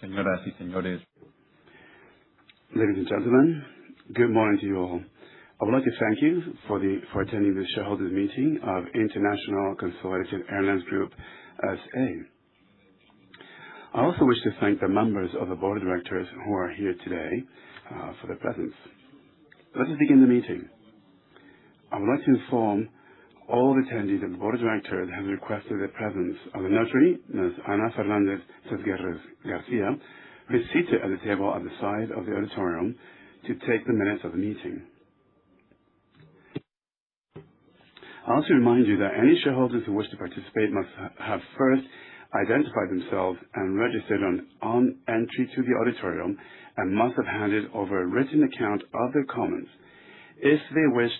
Señoras y señores. Ladies and gentlemen, good morning to you all. I would like to thank you for attending this shareholders meeting of International Consolidated Airlines Group SA. I also wish to thank the members of the board of directors who are here today for their presence. Let us begin the meeting. I would like to inform all attendees that the board of directors has requested the presence of the notary, Ms. Ana Fernandez Garcia, who is seated at the table at the side of the auditorium to take the minutes of the meeting. I also remind you that any shareholders who wish to participate must have first identified themselves and registered on entry to the auditorium and must have handed over a written account of their comments if they wish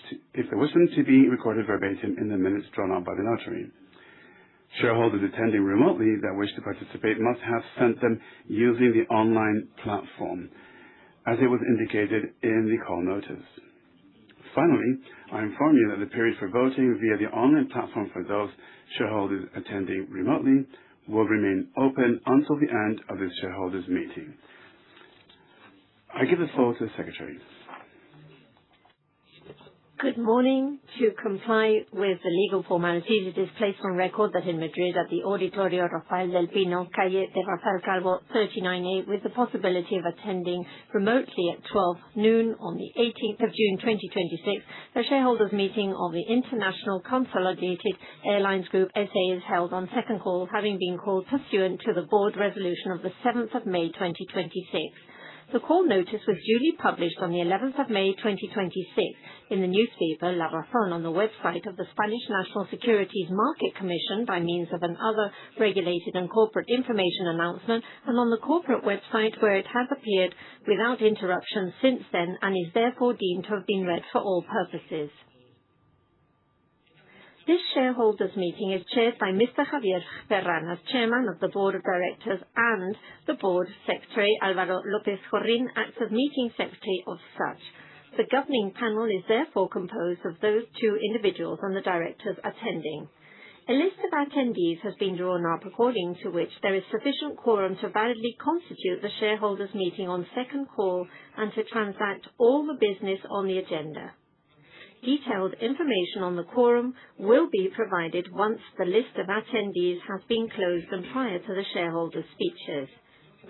them to be recorded verbatim in the minutes drawn up by the notary. Shareholders attending remotely that wish to participate must have sent them using the online platform, as it was indicated in the call notice. Finally, I inform you that the period for voting via the online platform for those shareholders attending remotely will remain open until the end of this shareholders meeting. I give the floor to the Secretary. Good morning. To comply with the legal formalities, it is placed on record that in Madrid at the Auditorio Rafael del Pino, Calle de Rafael Calvo 39A, with the possibility of attending remotely at 12 noon on the 18th of June 2026, the shareholders meeting of the International Consolidated Airlines Group SA is held on second call, having been called pursuant to the board resolution of the 7th of May 2026. The call notice was duly published on the 11th of May 2026 in the newspaper La Razón, on the website of the Spanish National Securities Market Commission by means of another regulated and corporate information announcement, and on the corporate website where it has appeared without interruption since then and is therefore deemed to have been read for all purposes. This shareholders meeting is chaired by Mr. Javier Ferran as Chairman of the Board of Directors, and the Board Secretary Álvaro López Jorrín acts as Meeting Secretary of such. The governing panel is therefore composed of those two individuals and the directors attending. A list of attendees has been drawn up, according to which there is sufficient quorum to validly constitute the shareholders meeting on second call and to transact all the business on the agenda. Detailed information on the quorum will be provided once the list of attendees has been closed and prior to the shareholders' speeches.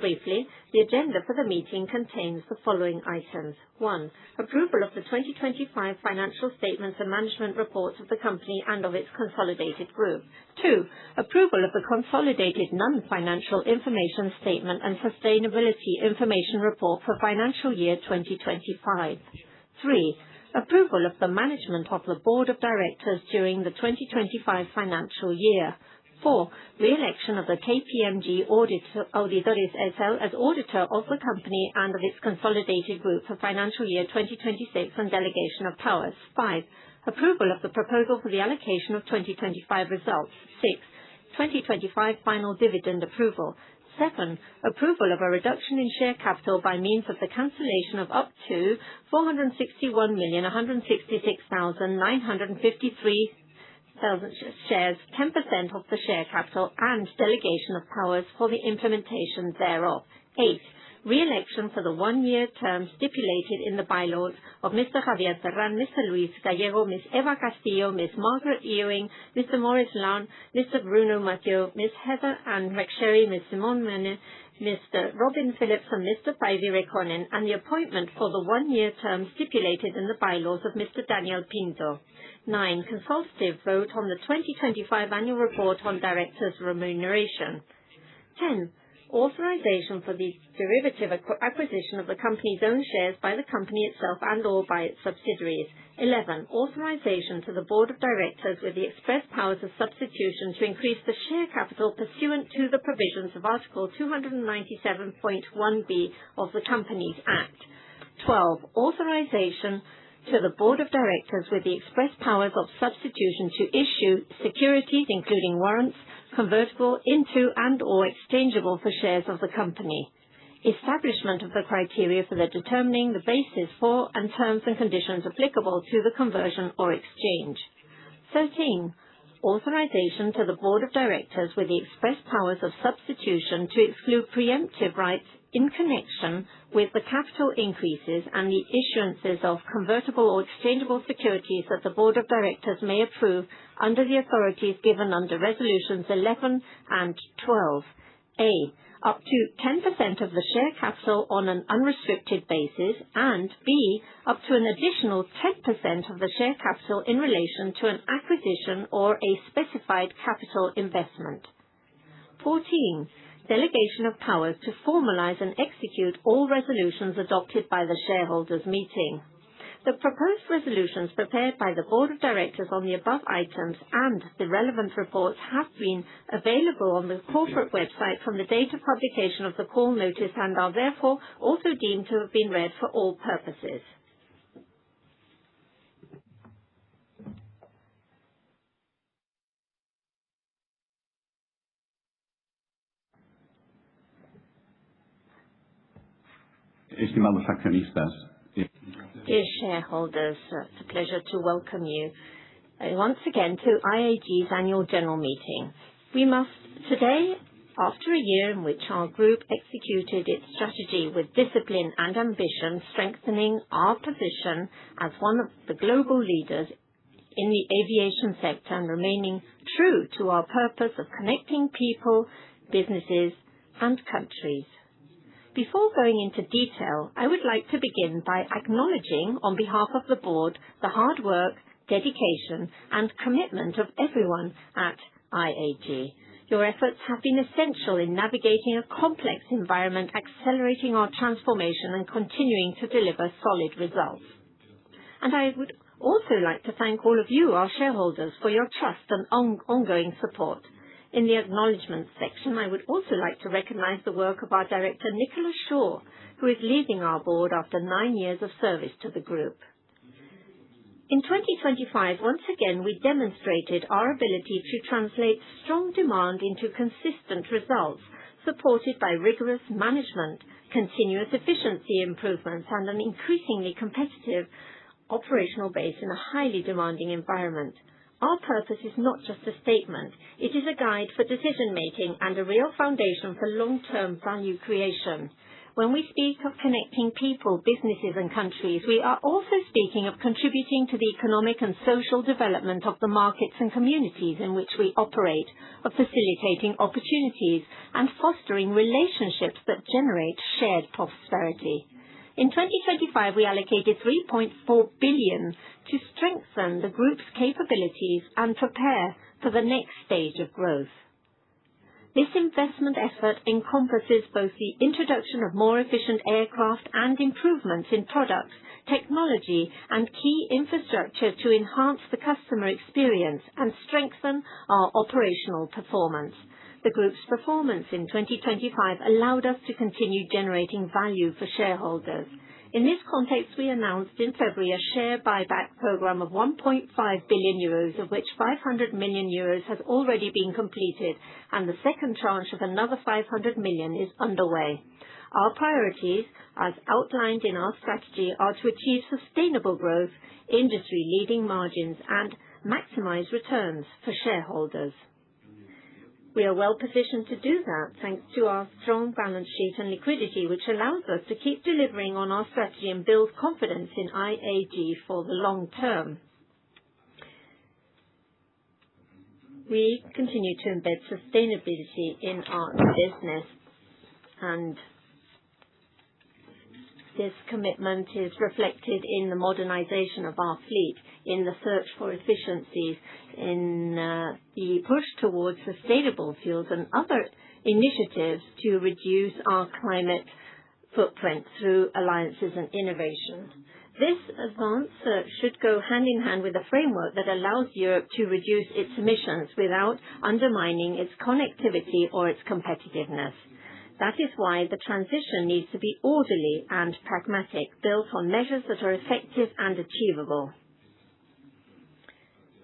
Briefly, the agenda for the meeting contains the following items. 1. Approval of the 2025 financial statements and management reports of the company and of its consolidated group. 2. Approval of the consolidated non-financial information statement and sustainability information report for financial year 2025. 3. Approval of the management of the Board of Directors during the 2025 financial year. 4. Re-election of the KPMG Auditores S.L. as auditor of the company and of its consolidated group for financial year 2026 and delegation of powers. 5. Approval of the proposal for the allocation of 2025 results. 6. 2025 final dividend approval. 7. Approval of a reduction in share capital by means of the cancellation of up to 461,166,953 shares, 10% of the share capital, and delegation of powers for the implementation thereof. 8. Re-election for the one-year term stipulated in the bylaws of Mr. Javier Ferran, Mr. Luis Gallego, Ms. Eva Castillo, Ms. Margaret Ewing, Mr. Maurice Lawn, Mr. Bruno Mathieu, Ms. Heather Ann McSherry, Ms. Simone Mene, Mr. Robin Phillips, and Mr. Päivi Rekonen, and the appointment for the one-year term stipulated in the bylaws of Mr. Daniel Pinto. 9. Consultative vote on the 2025 annual report on directors' remuneration. 10. Authorization for the derivative acquisition of the company's own shares by the company itself and/or by its subsidiaries. 11. Authorization to the Board of Directors with the express powers of substitution to increase the share capital pursuant to the provisions of Article 297.1b of the Companies Act. 12. Authorization to the Board of Directors with the express powers of substitution to issue securities, including warrants, convertible into and/or exchangeable for shares of the company. Establishment of the criteria for determining the basis for and terms and conditions applicable to the conversion or exchange. 13. authorization to the Board of Directors with the express powers of substitution to exclude preemptive rights in connection with the capital increases and the issuances of convertible or exchangeable securities that the Board of Directors may approve under the authorities given under Resolutions 11 and 12. A. Up to 10% of the share capital on an unrestricted basis, and B. Up to an additional 10% of the share capital in relation to an acquisition or a specified capital investment. 14. Delegation of powers to formalize and execute all resolutions adopted by the shareholders' meeting. The proposed resolutions prepared by the Board of Directors on the above items and the relevant reports have been available on the corporate website from the date of publication of the call notice and are therefore also deemed to have been read for all purposes. Estimados accionistas, Dear shareholders, it's a pleasure to welcome you once again to IAG's Annual General Meeting. We must today, after a year in which our group executed its strategy with discipline and ambition, strengthening our position as one of the global leaders in the aviation sector and remaining true to our purpose of connecting people, businesses, and countries. Before going into detail, I would like to begin by acknowledging, on behalf of the board, the hard work, dedication, and commitment of everyone at IAG. Your efforts have been essential in navigating a complex environment, accelerating our transformation, and continuing to deliver solid results. And I would also like to thank all of you, our shareholders, for your trust and ongoing support. In the acknowledgements section, I would also like to recognize the work of our director, Nicholas Shaw, who is leaving our board after 9 years of service to the group. In 2025, once again, we demonstrated our ability to translate strong demand into consistent results, supported by rigorous management, continuous efficiency improvements, and an increasingly competitive operational base in a highly demanding environment. Our purpose is not just a statement. It is a guide for decision-making and a real foundation for long-term value creation. When we speak of connecting people, businesses, and countries, we are also speaking of contributing to the economic and social development of the markets and communities in which we operate, of facilitating opportunities and fostering relationships that generate shared prosperity. In 2025, we allocated 3.4 billion to strengthen the group's capabilities and prepare for the next stage of growth. This investment effort encompasses both the introduction of more efficient aircraft and improvements in products, technology, and key infrastructure to enhance the customer experience and strengthen our operational performance. The group's performance in 2025 allowed us to continue generating value for shareholders. In this context, we announced in February a share buyback program of 1.5 billion euros, of which 500 million euros has already been completed, and the second tranche of another 500 million is underway. Our priorities, as outlined in our strategy, are to achieve sustainable growth, industry-leading margins, and maximize returns for shareholders. We are well positioned to do that thanks to our strong balance sheet and liquidity, which allows us to keep delivering on our strategy and build confidence in IAG for the long term. We continue to embed sustainability in our business, and this commitment is reflected in the modernization of our fleet, in the search for efficiencies, in the push towards sustainable fuels and other initiatives to reduce our climate footprint through alliances and innovation. This advance should go hand in hand with a framework that allows Europe to reduce its emissions without undermining its connectivity or its competitiveness. That is why the transition needs to be orderly and pragmatic, built on measures that are effective and achievable.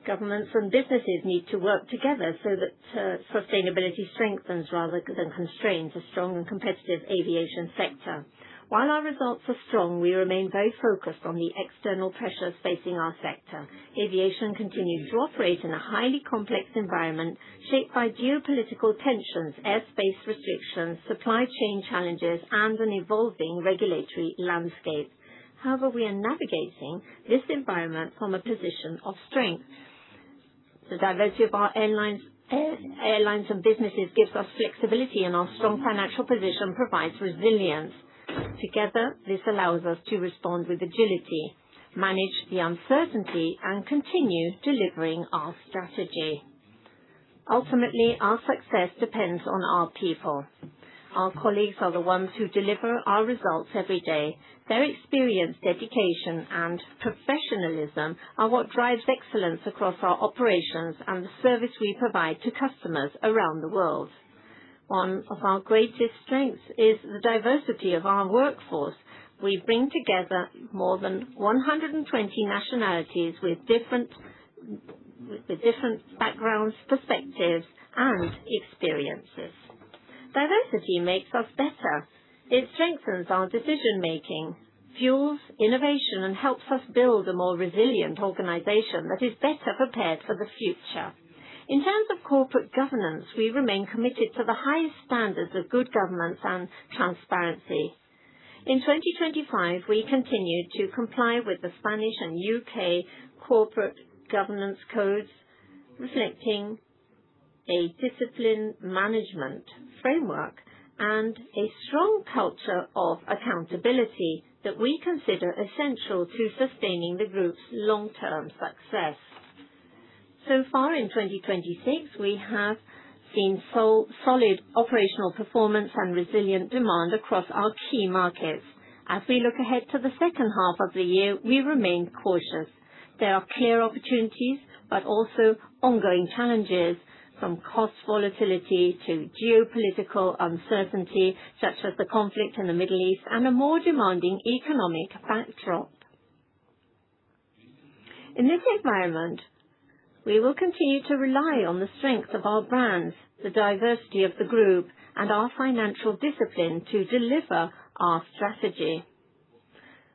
Governments and businesses need to work together so that sustainability strengthens rather than constrains a strong and competitive aviation sector. While our results are strong, we remain very focused on the external pressures facing our sector. Aviation continues to operate in a highly complex environment shaped by geopolitical tensions, airspace restrictions, supply chain challenges, and an evolving regulatory landscape. However, we are navigating this environment from a position of strength. The diversity of our airlines and businesses gives us flexibility, and our strong financial position provides resilience. Together, this allows us to respond with agility, manage the uncertainty, and continue delivering our strategy. Ultimately, our success depends on our people. Our colleagues are the ones who deliver our results every day. Their experience, dedication, and professionalism are what drives excellence across our operations and the service we provide to customers around the world. One of our greatest strengths is the diversity of our workforce. We bring together more than 120 nationalities with different backgrounds, perspectives, and experiences. Diversity makes us better. It strengthens our decision-making, fuels innovation, and helps us build a more resilient organization that is better prepared for the future. In terms of corporate governance, we remain committed to the highest standards of good governance and transparency. In 2025, we continued to comply with the Spanish and UK corporate governance codes, reflecting a disciplined management framework and a strong culture of accountability that we consider essential to sustaining the group's long-term success. So far in 2026, we have seen solid operational performance and resilient demand across our key markets. As we look ahead to the second half of the year, we remain cautious. There are clear opportunities, but also ongoing challenges, from cost volatility to geopolitical uncertainty, such as the conflict in the Middle East, and a more demanding economic backdrop. In this environment, we will continue to rely on the strength of our brands, the diversity of the group, and our financial discipline to deliver our strategy,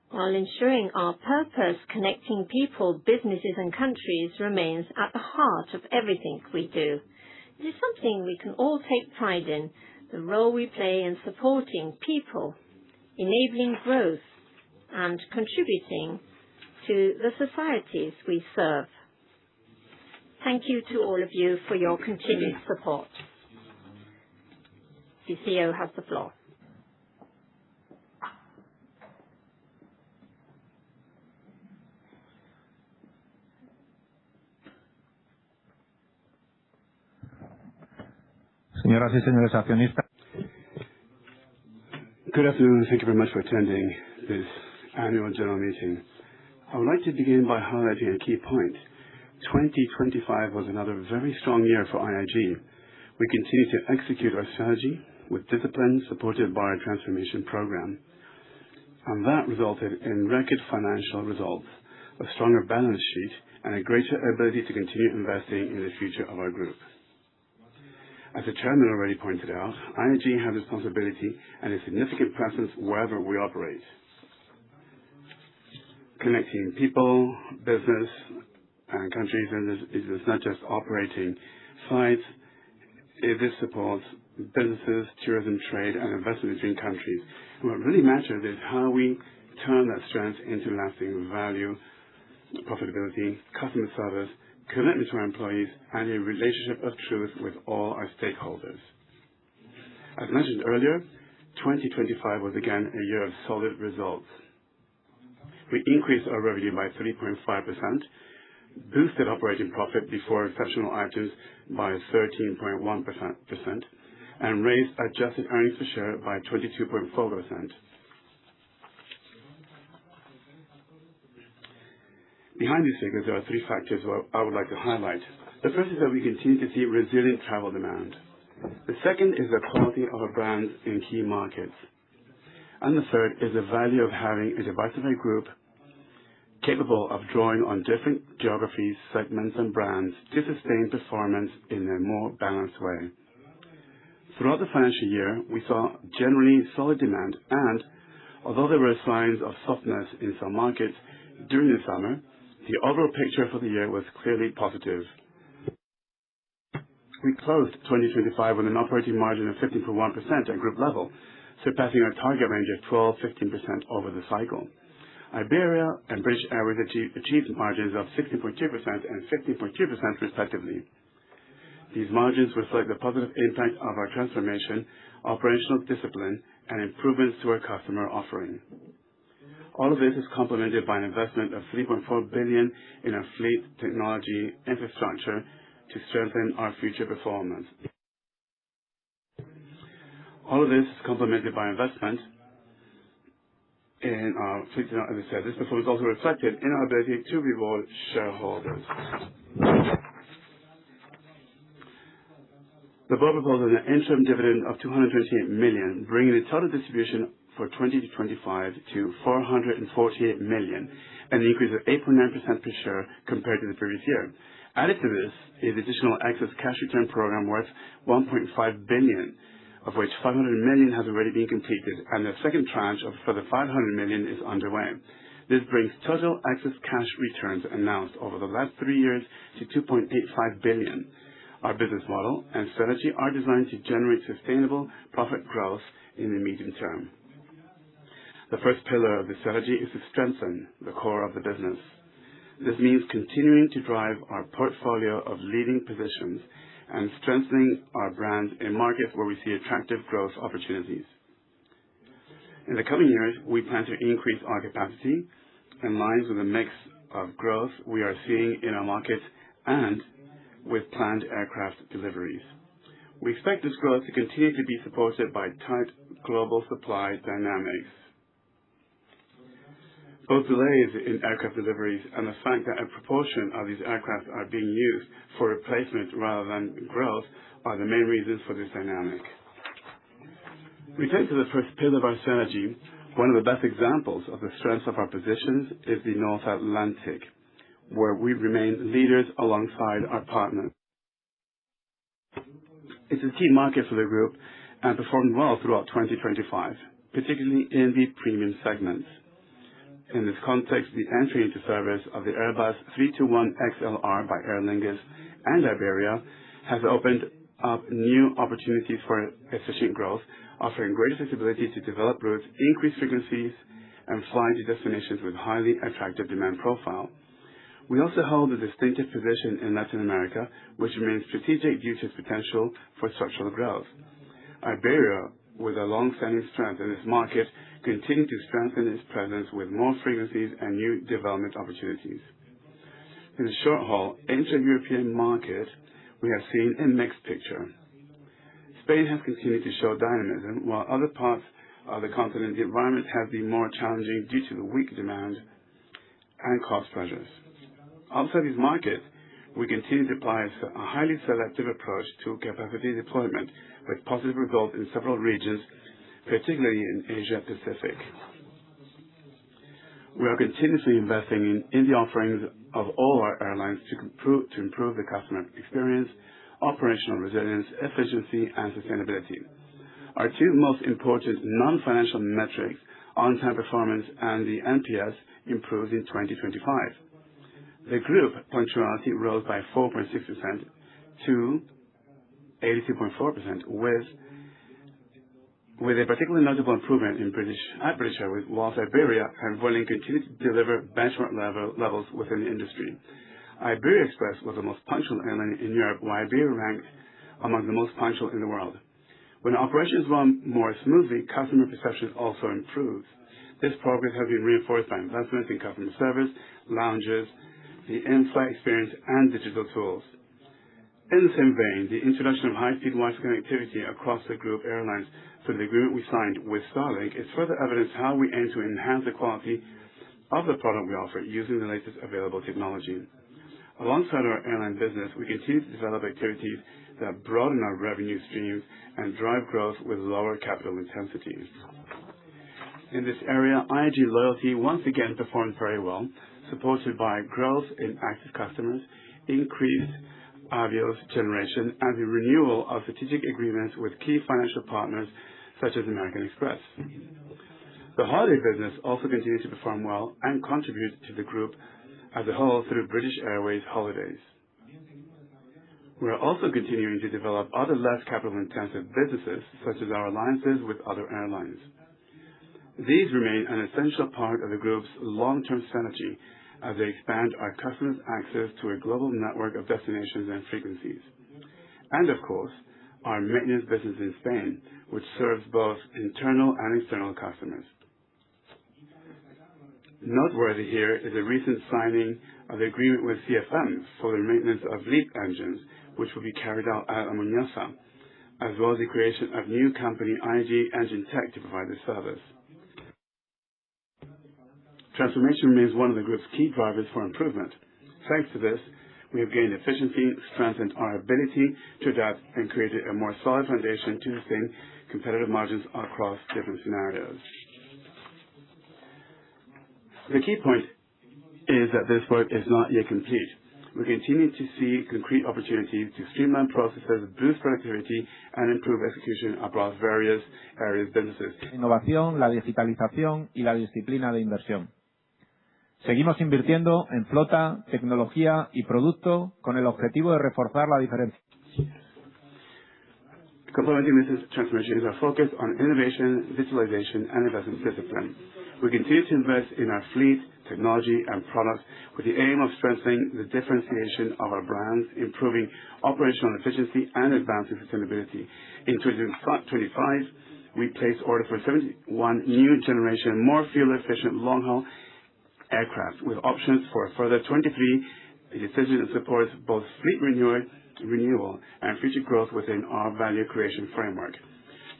while ensuring our purpose, connecting people, businesses, and countries, remains at the heart of everything we do. It is something we can all take pride in, the role we play in supporting people, enabling growth, and contributing to the societies we serve. Thank you to all of you for your continued support. The CEO has the floor. Señoras y señores accionistas. Good afternoon. Thank you very much for attending this annual general meeting. I would like to begin by highlighting a key point. 2025 was another very strong year for IAG. We continue to execute our strategy with discipline, supported by our transformation program. And that resulted in record financial results, a stronger balance sheet, and a greater ability to continue investing in the future of our group. As the chairman already pointed out, IAG has responsibility and a significant presence wherever we operate. Connecting people, business, and countries, and it's not just operating flights. This supports businesses, tourism, trade, and investment between countries. And what really matters is how we turn that strength into lasting value, profitability, customer service, commitment to our employees, and a relationship of truth with all our stakeholders. As mentioned earlier, 2025 was again a year of solid results. We increased our revenue by 3.5%, boosted operating profit before exceptional items by 13.1%, and raised adjusted earnings per share by 22.4%. Behind these figures, there are three factors I would like to highlight. The first is that we continue to see resilient travel demand. The second is the quality of our brands in key markets. And the third is the value of having a diversified group capable of drawing on different geographies, segments, and brands to sustain performance in a more balanced way. Throughout the financial year, we saw generally solid demand and, Although there were signs of softness in some markets during the summer, the overall picture for the year was clearly positive. We closed 2025 with an operating margin of 15.1% at group level, surpassing our target range of 12%-15% over the cycle. Iberia and British Airways achieved margins of 16.2% and 15.2% respectively. These margins reflect the positive impact of our transformation, operational discipline, and improvements to our customer offering. All of this is complemented by an investment of 3.4 billion in our fleet technology infrastructure to strengthen our future performance. All of this is complemented by investment in our fleet technology. As I said, this performance also reflected in our ability to reward shareholders. The board proposed an interim dividend of 228 million, bringing the total distribution for 2025 to 448 million, an increase of 8.9% per share compared to the previous year. Added to this is additional excess cash return program worth 1.5 billion, of which 500 million has already been completed, and the second tranche of further 500 million is underway. This brings total excess cash returns announced over the last 3 years to 2.85 billion. Our business model and strategy are designed to generate sustainable profit growth in the medium term. The first pillar of the strategy is to strengthen the core of the business. This means continuing to drive our portfolio of leading positions and strengthening our brands in markets where we see attractive growth opportunities. In the coming years, we plan to increase our capacity in line with the mix of growth we are seeing in our markets and with planned aircraft deliveries. We expect this growth to continue to be supported by tight global supply dynamics. Both delays in aircraft deliveries and the fact that a proportion of these aircraft are being used for replacement rather than growth are the main reasons for this dynamic. Returning to the first pillar of our strategy, one of the best examples of the strength of our positions is the North Atlantic, where we remain leaders alongside our partners. It's a key market for the group and performed well throughout 2025, particularly in the premium segments. In this context, the entry into service of the Airbus A321XLR by Aer Lingus and Iberia has opened up new opportunities for efficient growth, offering greater flexibility to develop routes, increase frequencies, and fly to destinations with highly attractive demand profile. We also hold a distinctive position in Latin America, which remains strategic due to its potential for structural growth. Iberia, with a long-standing strength in this market, continue to strengthen its presence with more frequencies and new development opportunities. In the short-haul intra-European market, we have seen a mixed picture. Spain has continued to show dynamism, while other parts of the continent, the environment has been more challenging due to the weak demand and cost pressures. Outside these markets, we continue to apply a highly selective approach to capacity deployment, with positive results in several regions, particularly in Asia Pacific. We are continuously investing in the offerings of all our airlines to improve the customer experience, operational resilience, efficiency, and sustainability. Our two most important non-financial metrics, on-time performance and the NPS, improved in 2025. The group punctuality rose by 4.6% to 82.4%, with a particularly notable improvement at British Airways, whilst Iberia and Vueling continued to deliver benchmark levels within the industry. Iberia Express was the most punctual airline in Europe, while Iberia ranked among the most punctual in the world. When operations run more smoothly, customer perception also improves. This progress has been reinforced by investments in customer service, lounges, the in-flight experience, and digital tools. In the same vein, the introduction of high-speed Wi-Fi connectivity across the group airlines through the agreement we signed with Starlink is further evidence how we aim to enhance the quality of the product we offer using the latest available technology. Alongside our airline business, we continue to develop activities that broaden our revenue streams and drive growth with lower capital intensity. In this area, IAG Loyalty once again performed very well, supported by growth in active customers, increased Avios generation, and the renewal of strategic agreements with key financial partners such as American Express. The holiday business also continued to perform well and contribute to the group as a whole through British Airways holidays. We are also continuing to develop other less capital-intensive businesses, such as our alliances with other airlines. These remain an essential part of the group's long-term strategy as they expand our customers' access to a global network of destinations and frequencies. And of course, our maintenance business in Spain, which serves both internal and external customers. Noteworthy here is a recent signing of the agreement with CFM for the maintenance of LEAP engines, which will be carried out at Amuñosa, as well as the creation of new company IAG Engine Tech to provide this service. Transformation remains one of the group's key drivers for improvement. Thanks to this, we have gained efficiency, strengthened our ability to adapt, and created a more solid foundation to sustain competitive margins across different scenarios. The key point is that this work is not yet complete. We continue to see concrete opportunities to streamline processes, boost productivity, and improve execution across various areas of businesses. Innovación, la digitalización y la disciplina de inversión. Seguimos invirtiendo en flota, tecnología y producto con el objetivo de reforzar la diferencia. Complementing this transformation is our focus on innovation, digitalization, and investment discipline. We continue to invest in our fleet, technology, and products with the aim of strengthening the differentiation of our brands, improving operational efficiency, and advancing sustainability. In 2025, we placed orders for 71 new generation, more fuel-efficient long-haul aircraft, with options for a further 23. A decision that supports both fleet renewal and future growth within our value creation framework.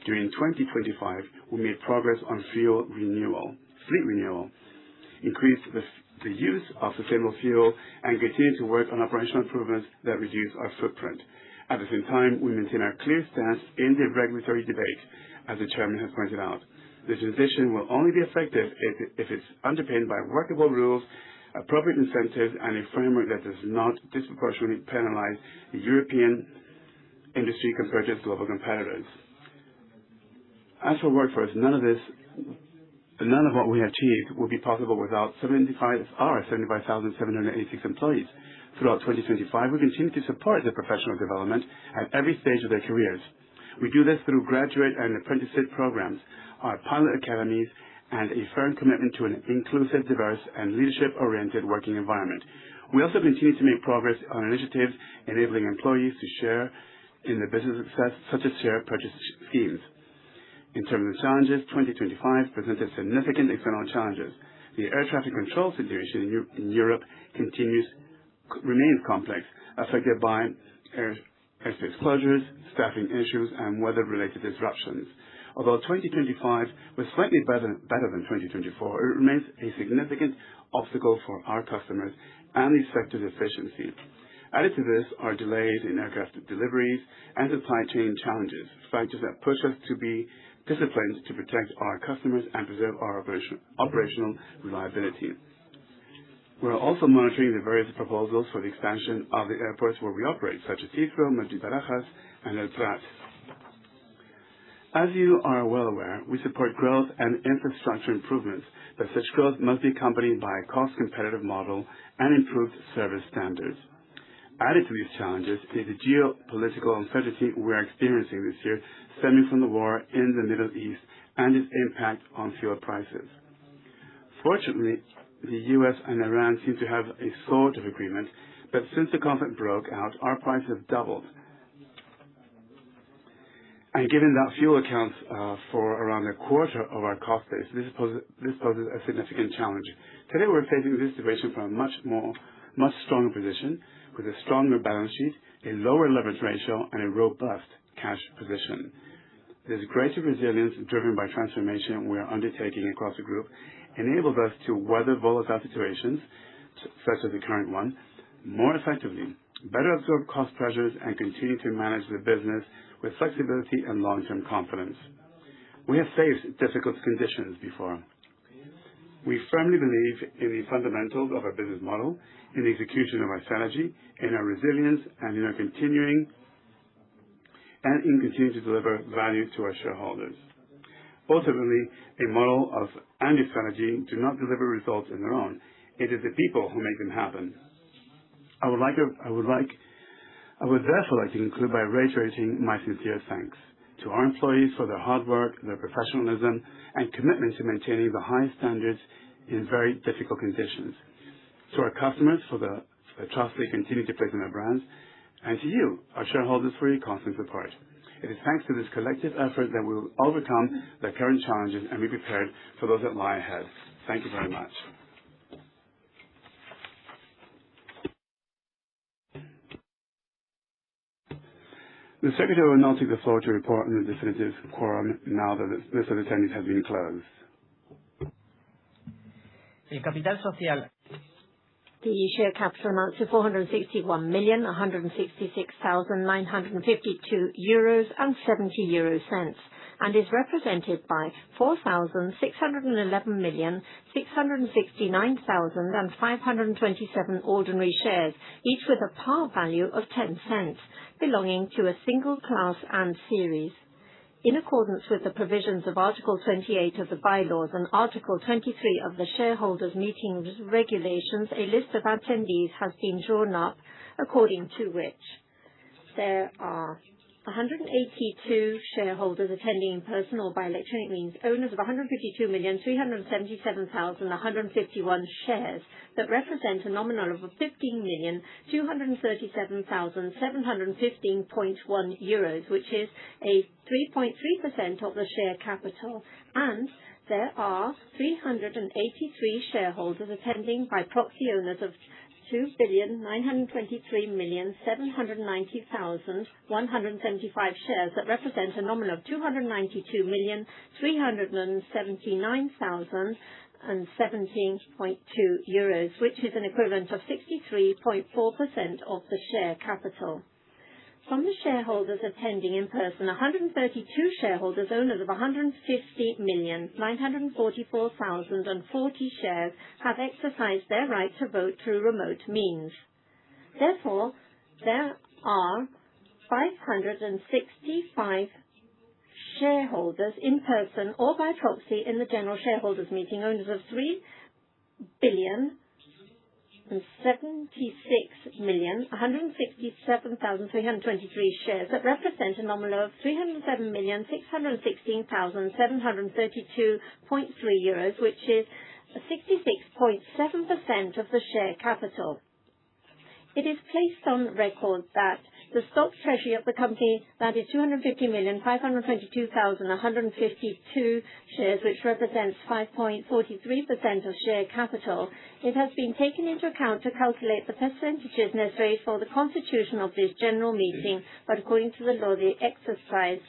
During 2025, we made progress on fleet renewal, increased the use of sustainable fuel, and continue to work on operational improvements that reduce our footprint. At the same time, we maintain our clear stance in the regulatory debate, as the chairman has pointed out. The transition will only be effective if it's underpinned by workable rules, appropriate incentives, and a framework that does not disproportionately penalize the European industry compared to its global competitors. As for workforce, none of what we achieved would be possible without our 75,786 employees. Throughout 2025, we continue to support their professional development at every stage of their careers. We do this through graduate and apprenticeship programs, our pilot academies, and a firm commitment to an inclusive, diverse, and leadership-oriented working environment. We also continue to make progress on initiatives enabling employees to share in the business success, such as share purchase schemes. In terms of challenges, 2025 presented significant external challenges. The air traffic control situation in Europe remains complex, affected by airspace closures, staffing issues, and weather-related disruptions. Although 2025 was slightly better than 2024, it remains a significant obstacle for our customers and the sector's efficiency. Added to this are delays in aircraft deliveries and supply chain challenges, factors that push us to be disciplined to protect our customers and preserve our operational reliability. We're also monitoring the various proposals for the expansion of the airports where we operate, such as Heathrow, Madrid-Barajas, and El Prat. As you are well aware, we support growth and infrastructure improvements, but such growth must be accompanied by a cost-competitive model and improved service standards. Added to these challenges is the geopolitical uncertainty we are experiencing this year, stemming from the war in the Middle East and its impact on fuel prices. Fortunately, the U.S. and Iran seem to have a sort of agreement, but since the conflict broke out, our prices have doubled. And given that fuel accounts for around a quarter of our cost base, this poses a significant challenge. Today, we're facing this situation from a much stronger position, with a stronger balance sheet, a lower leverage ratio, and a robust cash position. This greater resilience, driven by transformation we are undertaking across the group, enables us to weather volatile situations, such as the current one, more effectively, better absorb cost pressures, and continue to manage the business with flexibility and long-term confidence. We have faced difficult conditions before. We firmly believe in the fundamentals of our business model, in the execution of our strategy, in our resilience, and in continuing to deliver value to our shareholders. Ultimately, a model and a strategy do not deliver results on their own. It is the people who make them happen. I would therefore like to conclude by reiterating my sincere thanks to our employees for their hard work, their professionalism, and commitment to maintaining the highest standards in very difficult conditions. To our customers for the trust they continue to place in our brands, and to you, our shareholders, for your constant support. It is thanks to this collective effort that we will overcome the current challenges and be prepared for those that lie ahead. Thank you very much. The Secretary will now take the floor to report on the definitive quorum now that the list of attendees has been closed. The share capital amounts to 461,166,952 euros and 70 euro cents, and is represented by 4,611,669,527 ordinary shares, each with a par value of 10 cents, belonging to a single class and series. In accordance with the provisions of Article 28 of the bylaws and Article 23 of the Shareholders' Meeting Regulations, a list of attendees has been drawn up, according to which there are 182 shareholders attending in person or by electronic means, owners of 152,377,151 shares that represent a nominal of 15,237,715.1 euros, which is a 3.3% of the share capital, and there are 383 shareholders attending by proxy, owners of 2,923,790,175 shares that represent a nominal of 292,379,017.2 euros, which is an equivalent of 63.4% of the share capital. From the shareholders attending in person, 132 shareholders, owners of 150,944,040 shares, have exercised their right to vote through remote means. Therefore, there are 565 shareholders in person or by proxy in the general shareholders meeting, owners of 3,076,167,323 shares that represent a nominal of 307,616,732.3 euros, which is 66.7% of the share capital. It is placed on record that the stock treasury of the company, that is 250,522,152 shares, which represents 5.43% of share capital. It has been taken into account to calculate the percentages necessary for the constitution of this general meeting, but according to the law, the exercise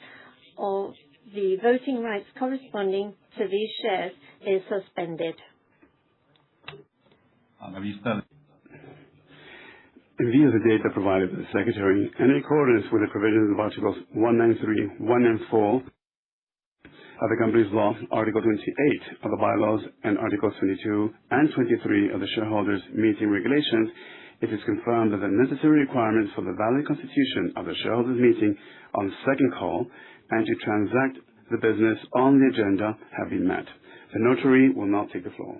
of the voting rights corresponding to these shares is suspended. In view of the data provided by the Secretary, and in accordance with the provisions of Articles 193, 194 of the Company's Law, Article 28 of the Bylaws, and Articles 22 and 23 of the Shareholders' Meeting Regulations, it is confirmed that the necessary requirements for the valid constitution of the Shareholders' Meeting on second call and to transact the business on the agenda have been met. The notary will now take the floor.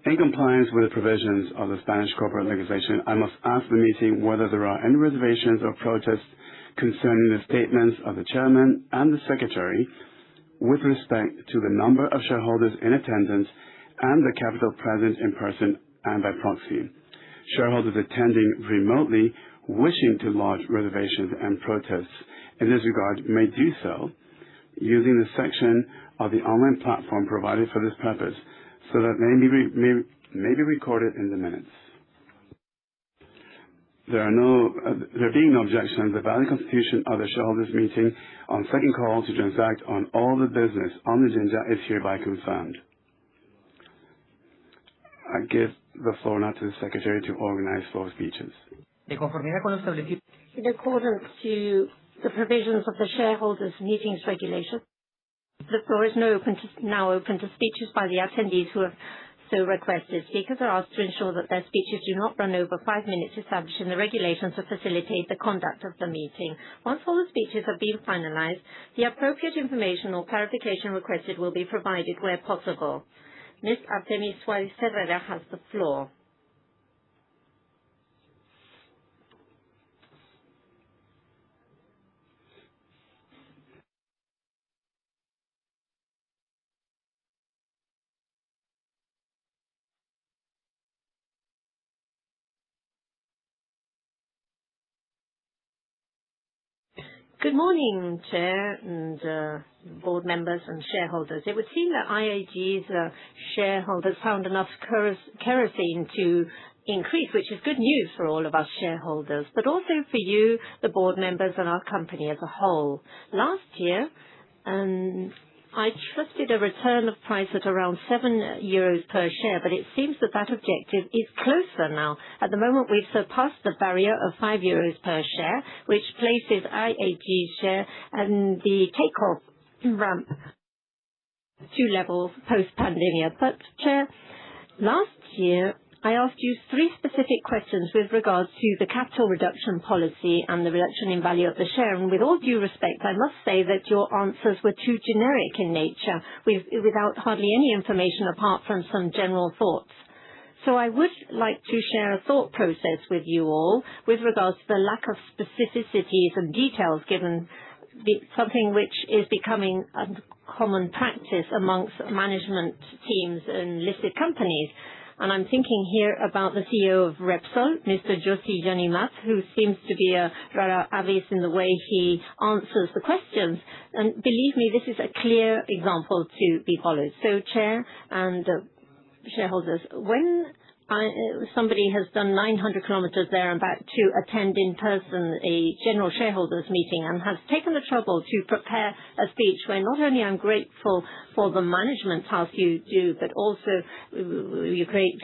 In compliance with the provisions of the Spanish corporate legislation, I must ask the meeting whether there are any reservations or protests concerning the statements of the Chairman and the Secretary with respect to the number of shareholders in attendance and the capital present in person and by proxy. Shareholders attending remotely wishing to lodge reservations and protests in this regard may do so using the section of the online platform provided for this purpose, so that may be recorded in the minutes. There being no objections, the valid constitution of the shareholders' meeting on second call to transact on all the business on the agenda is hereby confirmed. I give the floor now to the Secretary to organize floor speeches. In accordance to the provisions of the Shareholders' Meetings Regulation, the floor is now open to speeches by the attendees who have so requested. Speakers are asked to ensure that their speeches do not run over 5 minutes established in the regulations to facilitate the conduct of the meeting. Once all the speeches have been finalized, the appropriate information or clarification requested will be provided where possible. Ms. Artemis Suarez Herrera has the floor. Good morning, Chair and board members and shareholders. It would seem that IAG's shareholders found enough kerosene to increase, which is good news for all of us shareholders, but also for you, the board members, and our company as a whole. Last year, I trusted a return of price at around €7 per share, but it seems that that objective is closer now. At the moment, we've surpassed the barrier of €5 per share, which places IAG's share and the takeoff ramp to levels post-pandemic. But, Chair, last year, I asked you 3 specific questions with regards to the capital reduction policy and the reduction in value of the share. And with all due respect, I must say that your answers were too generic in nature, without hardly any information apart from some general thoughts. So I would like to share a thought process with you all with regards to the lack of specificities and details given something which is becoming a common practice amongst management teams and listed companies. And I'm thinking here about the CEO of Repsol, Mr. José Yanimat, who seems to be a rara avis in the way he answers the questions. And believe me, this is a clear example to be followed. So, Chair and shareholders, when somebody has done 900 kilometers there and back to attend in person a general shareholders meeting and has taken the trouble to prepare a speech where not only I'm grateful for the management task you do, but also you create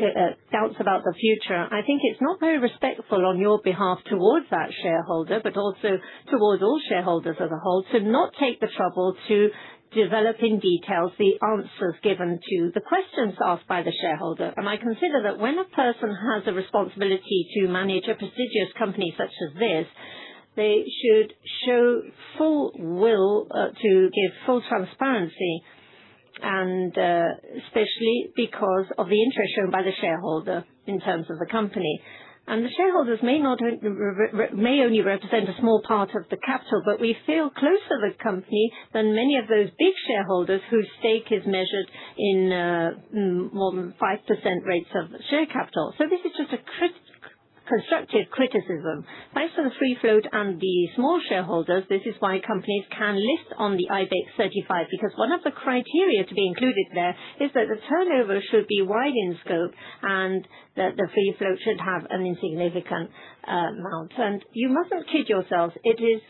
doubts about the future, I think it's not very respectful on your behalf towards that shareholder, but also towards all shareholders as a whole, to not take the trouble to develop in details the answers given to the questions asked by the shareholder. And I consider that when a person has a responsibility to manage a prestigious company such as this, they should show full will to give full transparency, and especially because of the interest shown by the shareholder in terms of the company. And the shareholders may only represent a small part of the capital, but we feel closer to the company than many of those big shareholders whose stake is measured in more than 5% rates of share capital. So this is just a constructive criticism. Thanks to the free float and the small shareholders, this is why companies can list on the IBEX 35, because one of the criteria to be included there is that the turnover should be wide in scope and that the free float should have an insignificant amount. And you mustn't kid yourselves. It is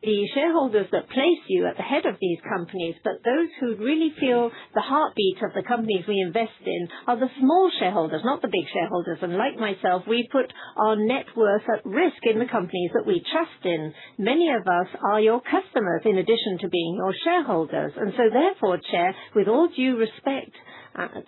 the shareholders that place you at the head of these companies, but those who really feel the heartbeat of the companies we invest in are the small shareholders, not the big shareholders. And like myself, we put our net worth at risk in the companies that we trust in. Many of us are your customers in addition to being your shareholders. And so therefore, Chair, with all due respect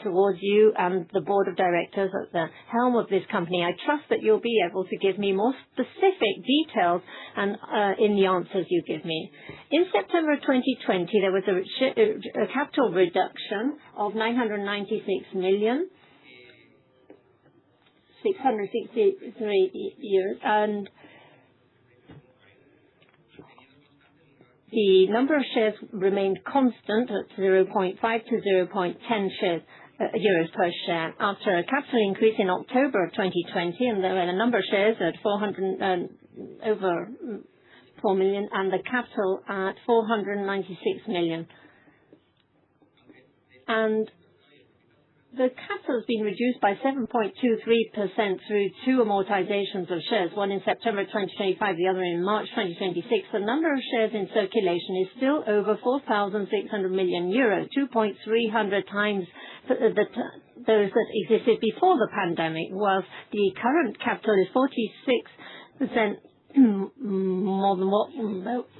towards you and the board of directors at the helm of this company, I trust that you'll be able to give me more specific details and in the answers you give me. In September 2020, there was a capital reduction of 996 million, 663 years, and the number of shares remained constant at 0.5 to 0.10 euros per share. After a capital increase in October of 2020, and there were a number of shares at over 4 million, and the capital at 496 million. And the capital has been reduced by 7.23% through 2 amortizations of shares, one in September 2025, the other in March 2026. The number of shares in circulation is still over 4,600 million euros, 2.300 times those that existed before the pandemic, whilst the current capital is 46% more than what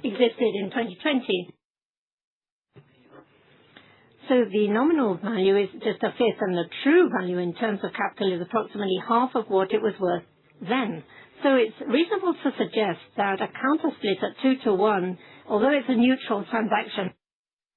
existed in 2020. So the nominal value is just a fifth, and the true value in terms of capital is approximately half of what it was worth then. So it's reasonable to suggest that a counter split at 2-to-1, although it's a neutral transaction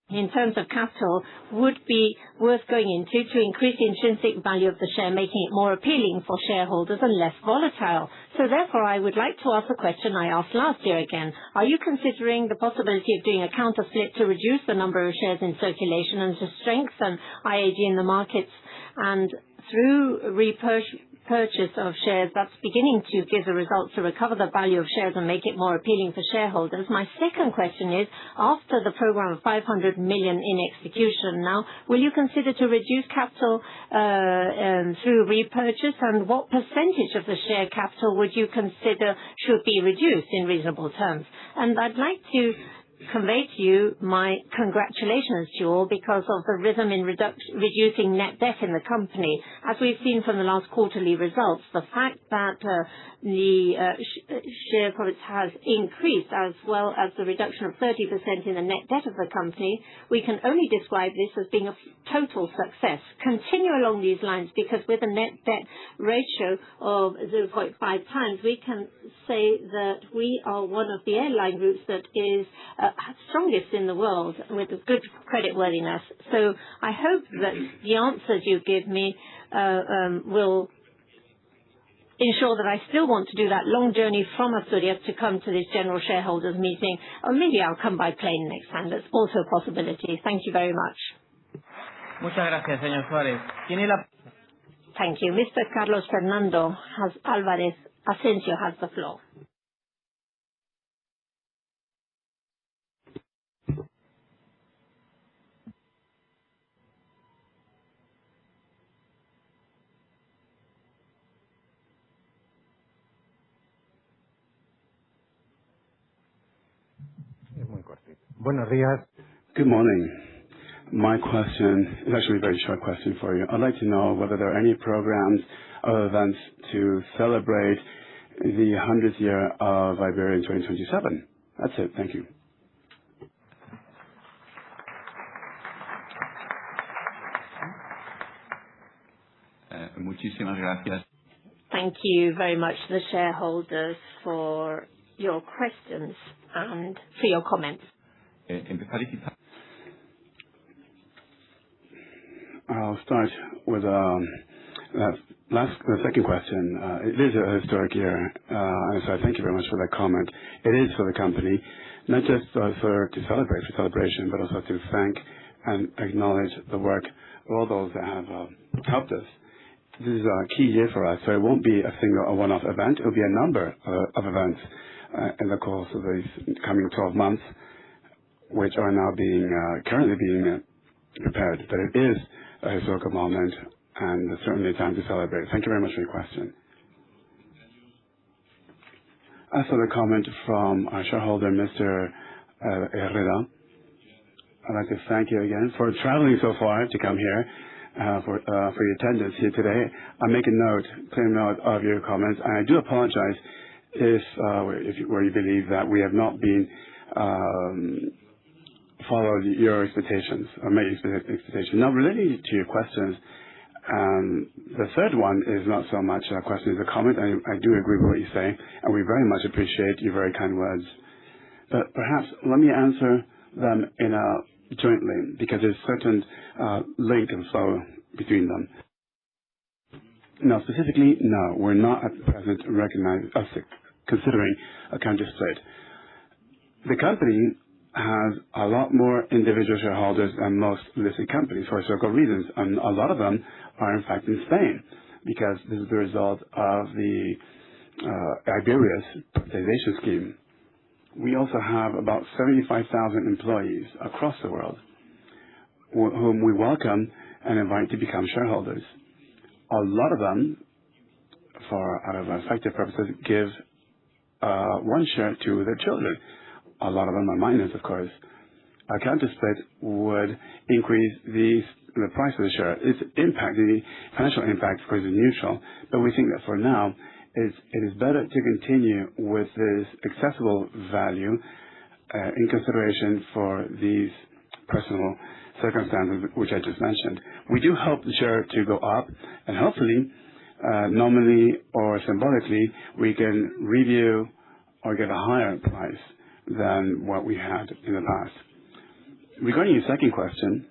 in terms of capital, would be worth going into to increase the intrinsic value of the share, making it more appealing for shareholders and less volatile. So therefore, I would like to ask the question I asked last year again. Are you considering the possibility of doing a counter split to reduce the number of shares in circulation and to strengthen IAG in the markets, and through repurchase of shares, that's beginning to give the results to recover the value of shares and make it more appealing for shareholders? My second question is, after the program of 500 million in execution now, will you consider to reduce capital through repurchase, and what percentage of the share capital would you consider should be reduced in reasonable terms? And I'd like to convey to you my congratulations to you all because of the rhythm in reducing net debt in the company. As we've seen from the last quarterly results, the fact that the share profits has increased, as well as the reduction of 30% in the net debt of the company, we can only describe this as being a total success. Continue along these lines, because with a net debt ratio of 0.5 times, we can say that we are one of the airline groups that is strongest in the world with good creditworthiness. So I hope that the answers you give me will ensure that I still want to do that long journey from Asturias to come to this general shareholders meeting, or maybe I'll come by plane next time. That's also a possibility. Thank you very much. Muchas gracias, señor Suárez. Thank you. Mr. Carlos Fernando Álvarez Asensio has the floor. Buenos días. Good morning. My question is actually a very short question for you. I'd like to know whether there are any programs or events to celebrate the 100th year of Iberia in 2027. That's it. Thank you. Muchísimas gracias. Thank you very much to the shareholders for your questions and for your comments. I'll start with the second question. It is a historic year, and so I thank you very much for that comment. It is for the company, not just to celebrate for celebration, but also to thank and acknowledge the work of all those that have helped us. This is a key year for us, so it won't be a one-off event. It will be a number of events in the course of these coming 12 months, which are now currently being prepared. But it is a historical moment, and certainly a time to celebrate. Thank you very much for your question. As for the comment from our shareholder, Mr. Herrera, I'd like to thank you again for traveling so far to come here, for your attendance here today. I make a clear note of your comments, and I do apologize if where you believe that we have not been followed your expectations or met your expectations. Now, relating to your questions, the third one is not so much a question as a comment. I do agree with what you say, and we very much appreciate your very kind words. But perhaps let me answer them jointly, because there's certain link and flow between them. Now, specifically, no, we're not at present considering a counter split. The company has a lot more individual shareholders than most listed companies for historical reasons, and a lot of them are in fact in Spain, because this is the result of the Iberia's privatization scheme. We also have about 75,000 employees across the world whom we welcome and invite to become shareholders. A lot of them, out of effective purposes, give one share to their children. A lot of them are minors, of course. A counter split would increase the price of the share. The financial impact, of course, is neutral, but we think that for now, it is better to continue with this accessible value in consideration for these personal circumstances, which I just mentioned. We do hope the share to go up, and hopefully, nominally or symbolically, we can review or get a higher price than what we had in the past. Regarding your second question,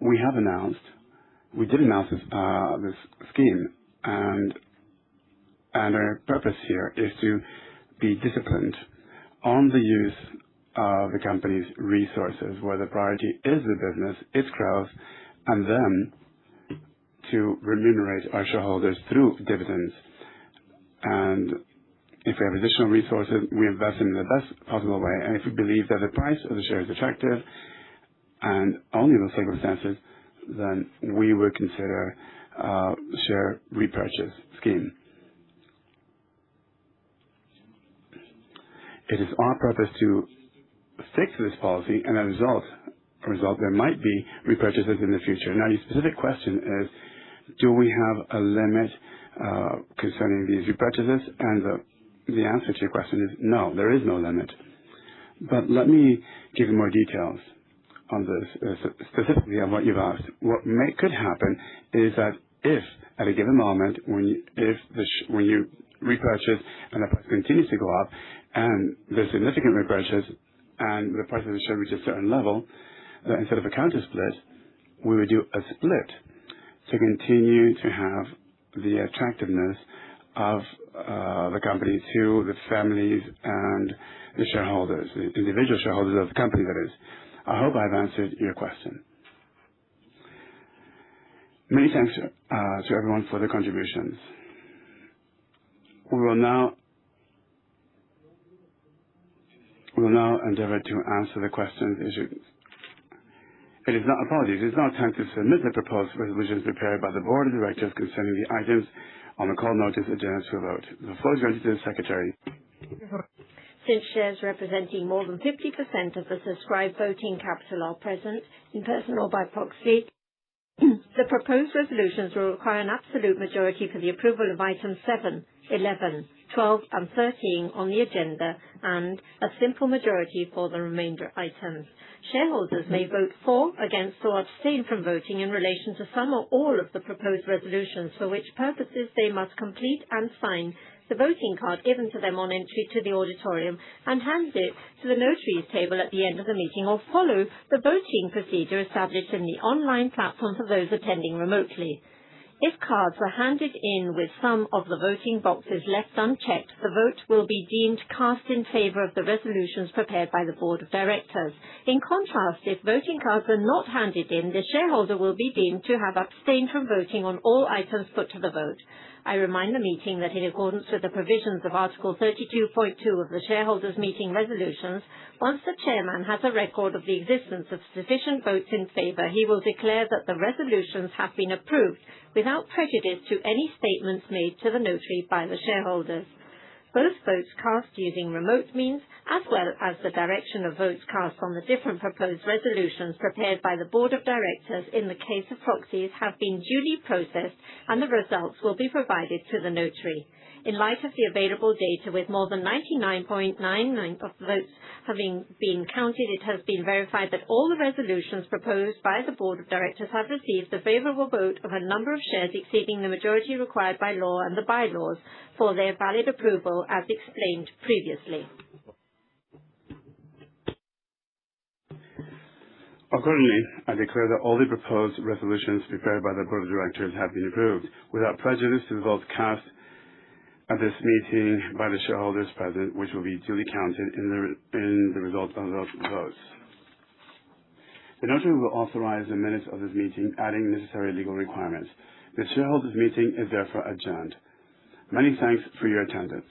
we did announce this scheme, and our purpose here is to be disciplined on the use of the company's resources, where the priority is the business, its growth, and then to remunerate our shareholders through dividends. And if we have additional resources, we invest them in the best possible way. And if we believe that the price of the share is attractive, and only those circumstances, then we would consider share repurchase scheme. It is our purpose to stick to this policy, and as a result, there might be repurchases in the future. Now, your specific question is, do we have a limit concerning these repurchases? And the answer to your question is no, there is no limit. But let me give you more details on this, specifically on what you've asked. What could happen is that if, at a given moment, when you repurchase and the price continues to go up, and there's significant repurchase, and the price of the share reaches a certain level, that instead of a counter split, we would do a split to continue to have the attractiveness of the company to the families and the shareholders, the individual shareholders of the company, that is. I hope I've answered your question. Many thanks to everyone for their contributions. We will now endeavor to answer the questions issued. It is now time to submit the proposed resolutions prepared by the Board of Directors concerning the items on the call notice agenda to a vote. The floor is granted to the Secretary. Since shares representing more than 50% of the subscribed voting capital are present, in person or by proxy, the proposed resolutions will require an absolute majority for the approval of items 7, 11, 12 and 13 on the agenda, and a simple majority for the remainder items. Shareholders may vote for, against, or abstain from voting in relation to some or all of the proposed resolutions, for which purposes they must complete and sign the voting card given to them on entry to the auditorium and hand it to the notary's table at the end of the meeting, or follow the voting procedure established in the online platform for those attending remotely. If cards were handed in with some of the voting boxes left unchecked, the vote will be deemed cast in favor of the resolutions prepared by the Board of Directors. In contrast, if voting cards are not handed in, the shareholder will be deemed to have abstained from voting on all items put to the vote. I remind the meeting that in accordance with the provisions of Article 32.2 of the Shareholders' Meeting Resolutions, once the chairman has a record of the existence of sufficient votes in favour, he will declare that the resolutions have been approved without prejudice to any statements made to the notary by the shareholders. Both votes cast using remote means, as well as the direction of votes cast on the different proposed resolutions prepared by the Board of Directors in the case of proxies, have been duly processed, and the results will be provided to the notary. In light of the available data, with more than 99.99% of votes having been counted, it has been verified that all the resolutions proposed by the Board of Directors have received the favourable vote of a number of shares exceeding the majority required by law and the bylaws for their valid approval, as explained previously. Accordingly, I declare that all the proposed resolutions prepared by the Board of Directors have been approved, without prejudice to the votes cast at this meeting by the shareholders present, which will be duly counted in the result of those votes. The notary will authorize the minutes of this meeting, adding necessary legal requirements. The shareholders' meeting is therefore adjourned. Many thanks for your attendance.